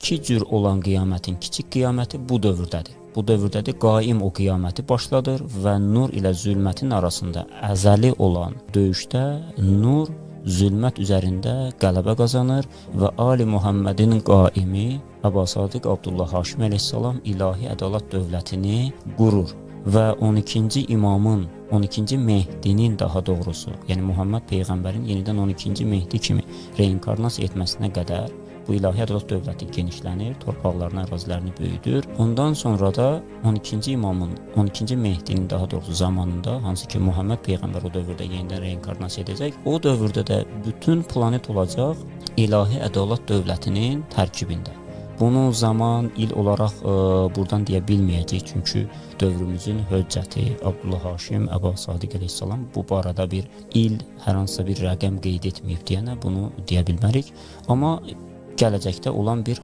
iki cür olan qiyamətin kiçik qiyaməti bu dövrdədir. Bu dövrdədir, qaim o qiyaməti başladır və nur ilə zülmətin arasında əzəli olan döyüşdə nur zülmət üzərində qələbə qazanır və Ali Muhammedin qaimi Əbu Sadiq Abdullah Haşimi əleyhissalam ilahi ədalət dövlətini qurur və 12-ci imamın, 12-ci Mehdinin daha doğrusu, yəni Muhammed Peyğəmbərin yenidən 12-ci Mehdi kimi reinkarnasiya etməsinə qədər bu ilahi ədalət dövləti genişlənir, torpaqlarını, ərazilərini böyüdür. Ondan sonra da 12-ci imamın, 12-ci Mehdinin daha doğrusu zamanında, hansı ki Muhammed Peyğəmbər o dövrdə yenidən reinkarnasiya edəcək, o dövrdə də bütün planet olacaq ilahi ədalət dövlətinin tərkibində. Bunu zaman, il olaraq buradan deyə bilməyəcək, çünki dövrümüzün höccəti Abdullah Haşim, Əbu Sadiq əleyhissalam bu barədə bir il, hər hansısa bir rəqəm qeyd etməyib deyənə bunu deyə bilmərik. Amma gələcəkdə olan bir